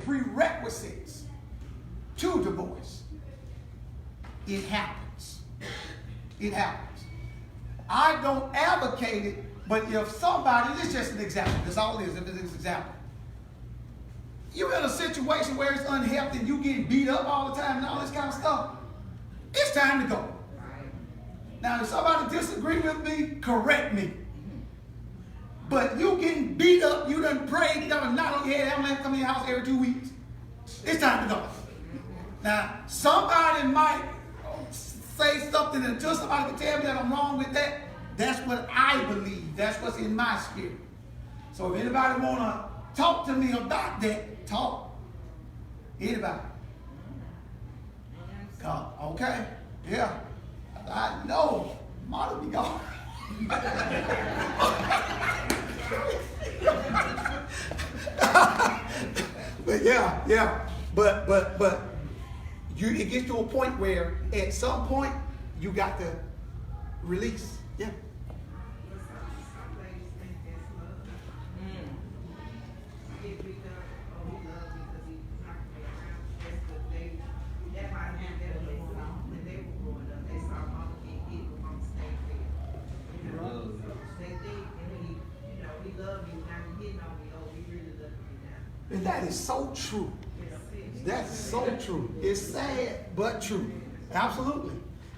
prerequisites to divorce. It happens. It happens. I don't advocate it, but if somebody, this is just an example, that's all it is, it's an example. You're in a situation where it's unhealthy and you getting beat up all the time and all this kind of stuff, it's time to go. Now, if somebody disagree with me, correct me. But you getting beat up, you done prayed, you done knock on your head, haven't come in your house every 2 weeks, it's time to go. Now, somebody might say something until somebody can tell me that I'm wrong with that. That's what I believe. That's what's in my spirit. So if anybody want to talk to me about that, talk. Anybody? Come. Okay. Yeah. I know. Might be gone. But yeah. But it gets to a point where at some point you got to release. Yeah. And that is so true. That's so true. It's sad, but true. Absolutely.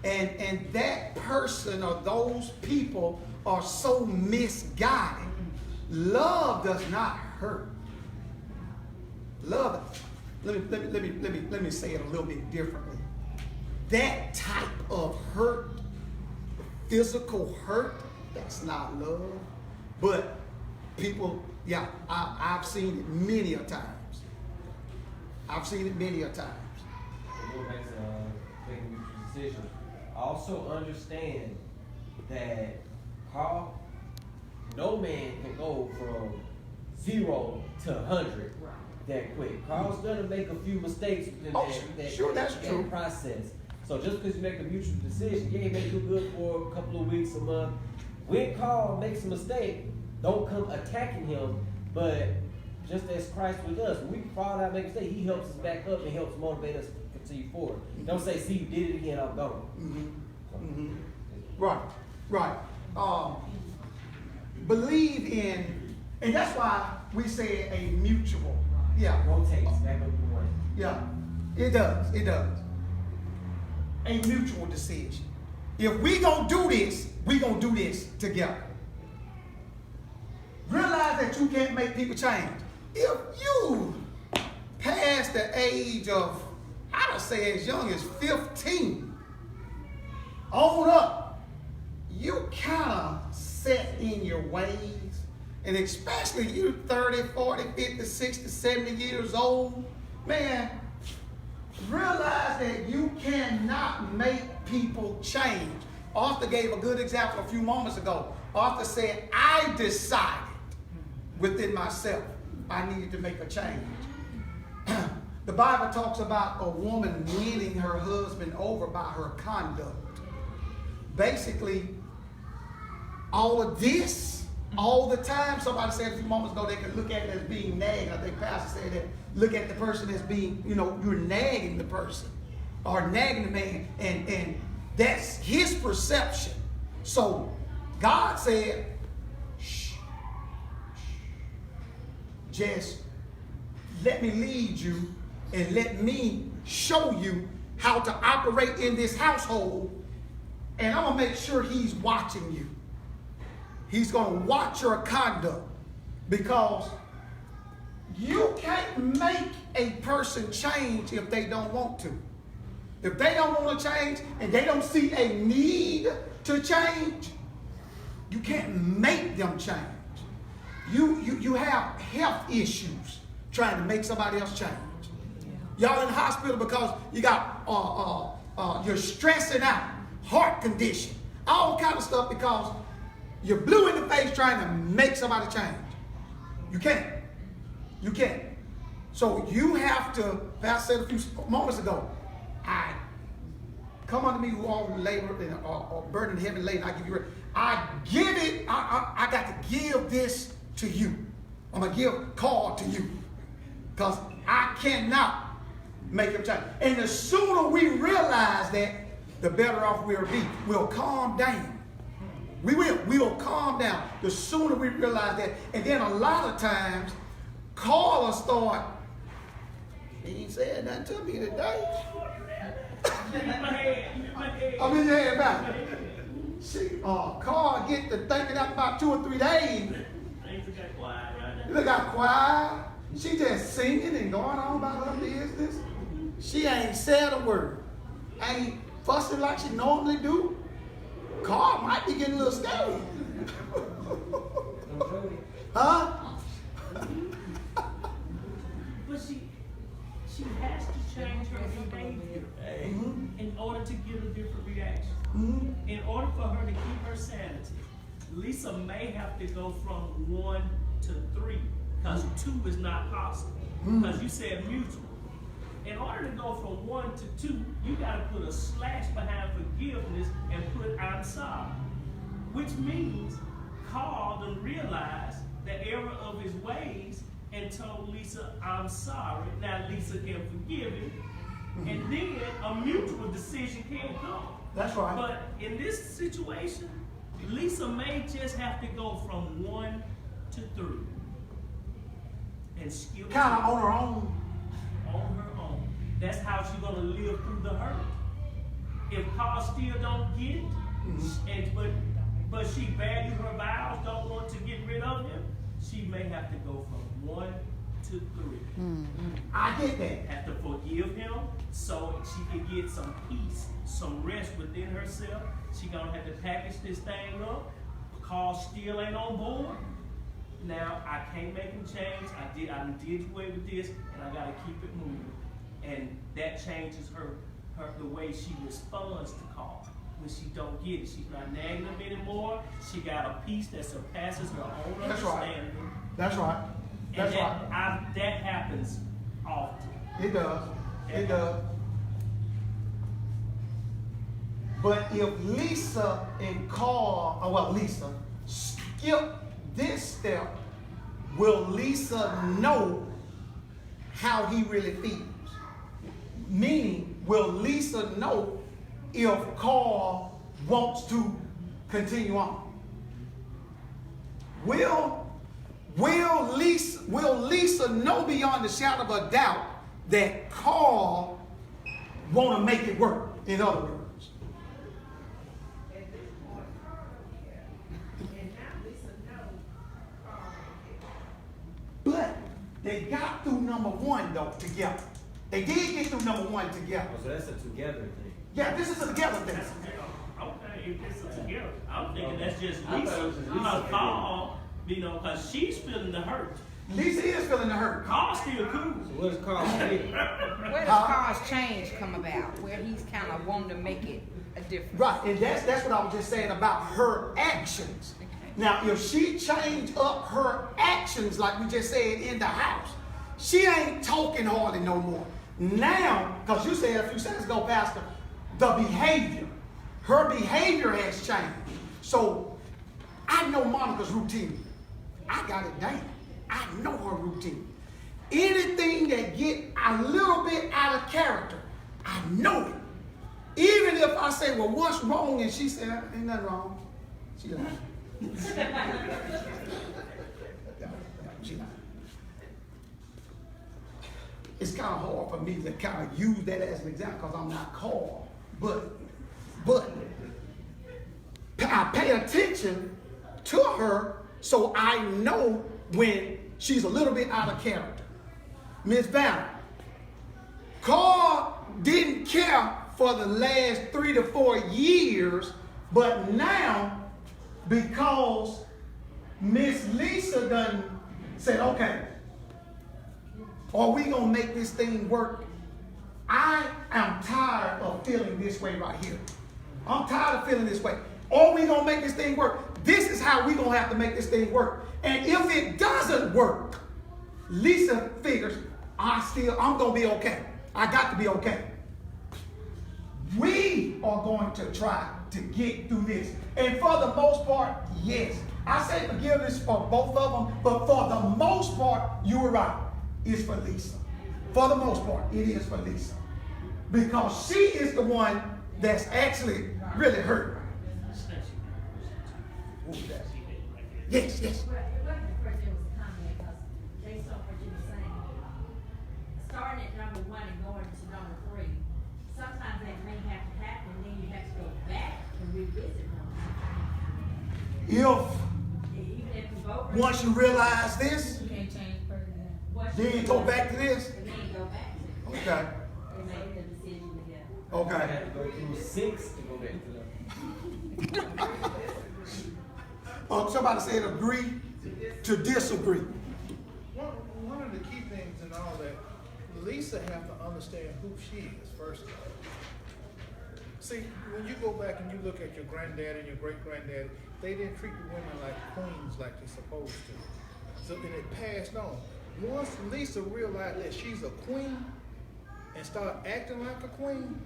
And that person or those people are so misguided. Love does not hurt. Love, let me say it a little bit differently. That type of hurt, physical hurt, that's not love. But people, yeah, I've seen it many a times. I've seen it many a times. Go back to making a decision. Also understand that Carl, no man can go from 0 to 100 that quick. Carl's gonna make a few mistakes in that process. So just because you make a mutual decision, you ain't make it good for a couple of weeks, a month. When Carl makes a mistake, don't come attacking him, but just as Christ with us, when we fall out and make a mistake, he helps us back up and helps motivate us to continue forward. Don't say, see, you did it again, I'm going. Right. Believe in, and that's why we say a mutual. Yeah. Rotates back up the way. Yeah, it does. A mutual decision. If we gonna do this, we gonna do this together. Realize that you can't make people change. If you past the age of, I would say as young as 15, on up, you kind of set in your ways. And especially you 30, 40, 50, 60, 70 years old, man, realize that you cannot make people change. Arthur gave a good example a few moments ago. Arthur said, I decided within myself I needed to make a change. The Bible talks about a woman winning her husband over by her conduct. Basically, all of this, all the time, somebody said a few moments ago they could look at it as being nagging. I think Pastor said that, look at the person as being, you're nagging the person or nagging the man, and that's his perception. So God said, shh, just let me lead you and let me show you how to operate in this household, and I'm going to make sure he's watching you. He's going to watch your conduct, because you can't make a person change if they don't want to. If they don't want to change and they don't see a need to change, you can't make them change. You have health issues trying to make somebody else change. Y'all in the hospital because you got you're stressing out, heart condition, all kind of stuff because you're blue in the face trying to make somebody change. You can't. So you have to, Pastor said a few moments ago, I come unto me who all labor or burden heavy laden, I give you rest. I give it, I got to give this to you. I'm going to give call to you. Because I cannot make him change. And the sooner we realize that, the better off we'll be. We'll calm down. We will. We'll calm down the sooner we realize that. And then a lot of times, Carl will start, he ain't said nothing to me today. I'm in your head back. See, Carl get to thinking after about 2 or 3 days. They got quiet. She just singing and going on about her business. She ain't said a word. Ain't fussing like she normally do. Carl might be getting a little scared. Huh? But she has to change her behavior in order to get a different reaction. In order for her to keep her sanity, Lisa may have to go from 1 to 3, because 2 is not possible. Because you said mutual. In order to go from 1 to 2, you got to put a slash behind forgiveness and put I'm sorry. Which means Carl done realized the error of his ways and told Lisa, I'm sorry. Now Lisa can forgive him. And then a mutual decision can come. That's right. But in this situation, Lisa may just have to go from 1 to 3. And skip Kind of on her own. on her own. That's how she's gonna live through the hurt. If Carl still don't get it, but she values her vows, don't want to get rid of him, she may have to go from 1 to 3. I get that. Have to forgive him so she can get some peace, some rest within herself. She gonna have to package this thing up. Carl still ain't on board. Now I can't make him change. I did away with this, and I gotta keep it moving. And that changes her the way she responds to Carl. When she don't get it, she's not nagging him anymore. She got a peace that surpasses her own understanding. That's right. That's right. That happens often. It does. It does. But if Lisa and Carl, Lisa, skip this step, will Lisa know how he really feels? Meaning, will Lisa know if Carl wants to continue on? Will Lisa know beyond the shadow of a doubt that Carl want to make it work? In other words. But they got through number 1 though together. They did get through number 1 together. Oh, so that's a together thing. Yeah, this is a together thing. Okay, if it's together, I'm thinking that's just I thought it Lisa. was just Lisa. Because Carl, because she's feeling the hurt. Lisa is feeling the hurt. Carl's still cool. So what does Carl feel? Where does Carl's change come about? Where he's kind of wanting to make it a difference? Right, and that's what I was just saying about her actions. Okay. Now, if she changed up her actions, like we just said in the house, she ain't talking hardly no more. Now, because you said a few seconds ago, Pastor, the behavior, her behavior has changed. So I know Monica's routine. I got it down. I know her routine. Anything that get a little bit out of character, I know it. Even if I say, well, what's wrong? And she said, ain't nothing wrong. She lied. She lied. It's kind of hard for me to kind of use that as an example because I'm not called. But I pay attention to her so I know when she's a little bit out of character. Miss Vanna, Carl didn't care for the last 3 to 4 years, but now, because Miss Lisa done said, okay, are we gonna make this thing work? I am tired of feeling this way right here. I'm tired of feeling this way. Are we gonna make this thing work? This is how we gonna have to make this thing work. And if it doesn't work, Lisa figures, I'm gonna be okay. I got to be okay. We are going to try to get through this. And for the most part, yes. I say forgiveness for both of them, but for the most part, you were right. It's for Lisa. for the most part, it is for Lisa. Because she is the one that's actually really hurt. Yes, yes. Well, it wasn't the first, it was a comment, because based on what you were saying, starting at number 1 and going to number 3, sometimes that may have to happen, then you have to go back and revisit them. Even if you vote. Once you realize this, You can't change further than. then go back to this. And then you go back to it. Okay. And make the decision together. I Okay. had to go through 6 to go back to them. Somebody said agree to disagree. One of the key things in all that, Lisa have to understand who she is first of all. See, when you go back and you look at your granddad and your great granddad, they didn't treat the women like queens like they're supposed to. So then it passed on. Once Lisa realized that she's a queen and start acting like a queen,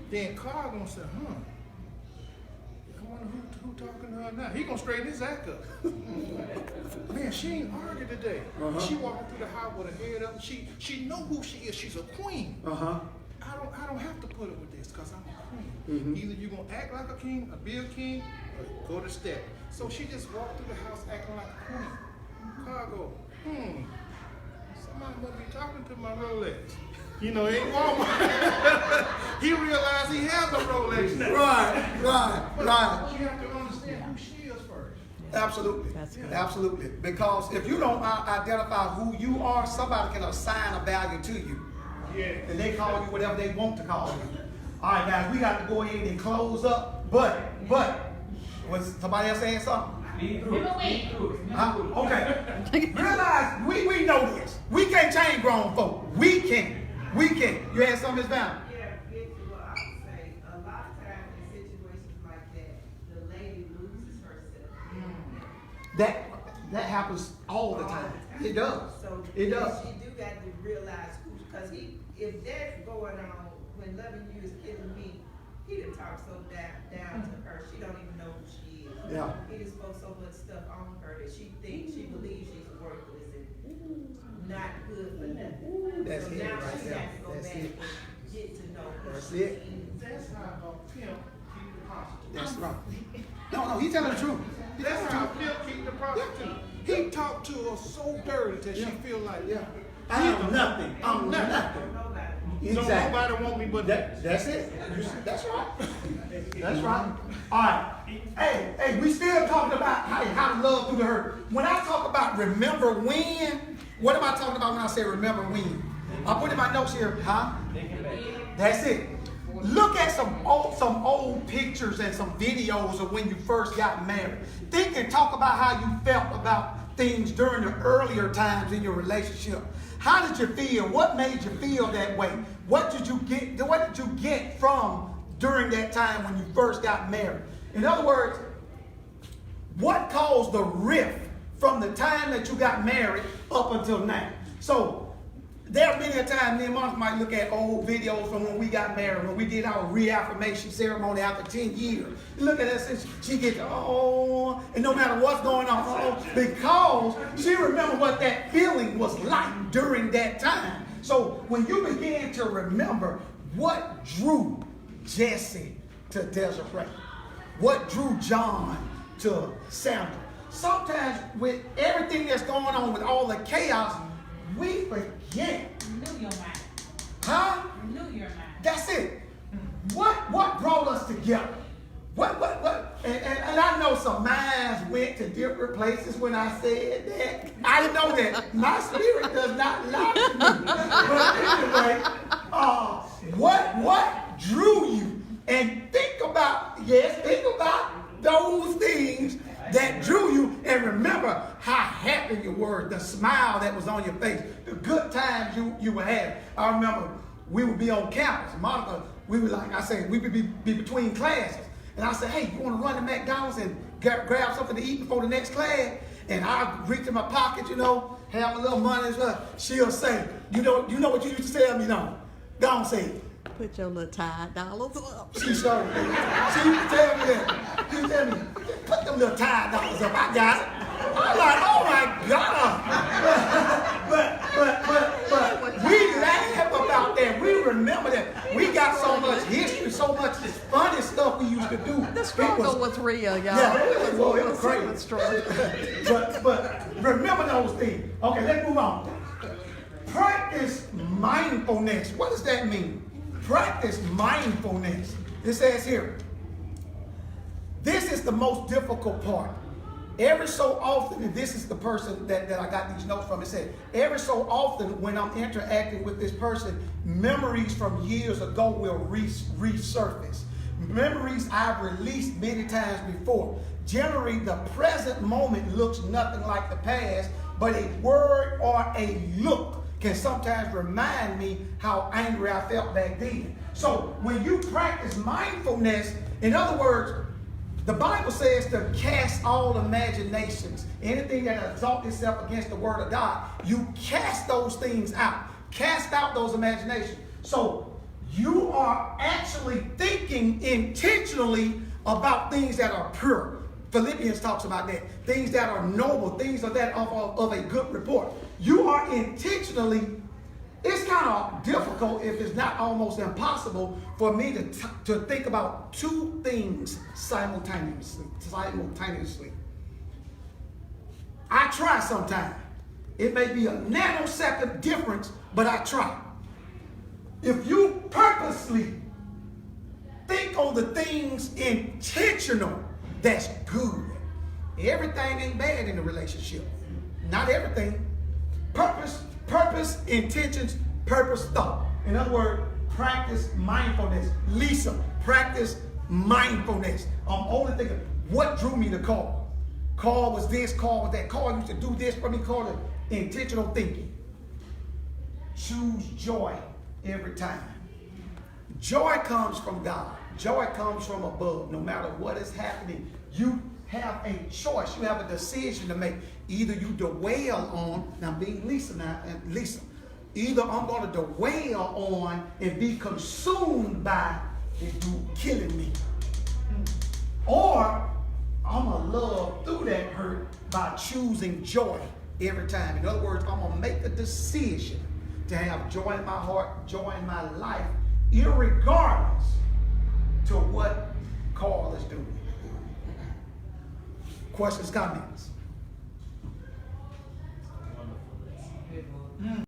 then Carl gonna say, I wonder who talking to her now. He gonna straighten his act up. Man, she ain't argued today. She walking through the house with her head up. She know who she is. She's a queen. I don't have to put her with this because I'm a queen. Either you gonna act like a king, or be a king, or go to step. So she just walked through the house acting like a queen. Carl go, somebody must be talking to my Rolex. You know, it ain't Walmart. He realized he has a Rolex now. Right. But you have to understand who she is first. Absolutely. Absolutely. Because if you don't identify who you are, somebody can assign a value to you. Yeah. And they call you whatever they want to call you. All right, guys, we got to go ahead and close up. But, was somebody else saying something? Huh? Okay. Realize, we know this. We can't change grown folk. We can't. You had something, Ms. Vanna? Yeah, get to what I would say. A lot of times in situations like that, the lady loses herself. That happens all the time. It does. So It does. She do got to realize who, because if that's going on when loving you is killing me, he done talk so down to her. She don't even know who she is. Yeah. He just spoke so much stuff on her that she believes she's worthless and not good for nothing. That's so it now right she there. has to go That's back it. and get to know who That's she it. is. That's how a pimp keep the prostitute. That's right. No, he's telling the truth. He's telling That's the how truth. a pimp keep the prostitute. He talked to her so dirty that she feel like, I am nothing. I'm nothing. so nobody want me but that. That's it. That's right. That's right. All right. Hey, we still talking about how to love through the hurt. When I talk about remember when, what am I talking about when I say remember when? I put in my notes here, huh? That's it. Look at some old pictures and some videos of when you first got married. Think and talk about how you felt about things during the earlier times in your relationship. How did you feel? What made you feel that way? What did you get from during that time when you first got married? In other words, what caused the rift from the time that you got married up until now? So there are many a time me and Monica might look at old videos from when we got married, when we did our reaffirmation ceremony after 10 years. You look at us and she gets, and no matter what's going on, because she remembered what that feeling was like during that time. So when you begin to remember what drew Jesse to Desiree, what drew John to Sandra, sometimes with everything that's going on, with all the chaos, we forget. Renew your mind. Huh? Renew your mind. That's it. What brought us together? What? And I know some minds went to different places when I said that. I know that my spirit does not lie to me. But anyway, what drew you? And think about those things that drew you, and remember how happy you were, the smile that was on your face, the good times you were having. I remember we would be on campus. Monica, we would we would be between classes. And I said, hey, you want to run to McDonald's and grab something to eat before the next class? And I reach in my pocket, have a little money as well. She'll say, you know what you used to tell me, no? Don't say it. Put your little Tide dollars up. She started. She used to tell me that. She used to tell me, put them little Tide dollars up. I got it. I'm like, oh my God. But we laugh remember that. We got so much history, so much funny stuff we used to do. The struggle was real, y'all. Yeah, It was crazy. struggle. but remember those things. Okay, let's move on. Practice mindfulness. What does that mean? Practice mindfulness. It says here, this is the most difficult part. Every so often, and this is the person that I got these notes from, it said, every so often when I'm interacting with this person, memories from years ago will resurface. Memories I've released many times before. Generally, the present moment looks nothing like the past, but a word or a look can sometimes remind me how angry I felt back then. So when you practice mindfulness, in other words, the Bible says to cast all imaginations. Anything that exalts itself against the word of God, you cast those things out. Cast out those imaginations. So you are actually thinking intentionally about things that are pure. Philippians talks about that. Things that are noble, things of that of a good report. You are intentionally, it's kind of difficult, if it's not almost impossible, for me to think about two things simultaneously. I try sometimes. It may be a nanosecond difference, but I try. If you purposely think on the things intentional, that's good. Everything ain't bad in a relationship. Not everything. Purpose, intentions, purpose, thought. In other words, practice mindfulness. Lisa, practice mindfulness. I'm only thinking, what drew me to Carl? Carl was this, Carl was that. Carl used to do this for me. Call it intentional thinking. Choose joy every time. Joy comes from God. Joy comes from above. No matter what is happening, you have a choice. You have a decision to make. Either you dwell on, now being Lisa now, and Lisa, either I'm going to dwell on and be consumed by this dude killing me, or I'm going to love through that hurt by choosing joy every time. In other words, I'm going to make a decision to have joy in my heart, joy in my life, irregardless to what Carl is doing. Questions, comments?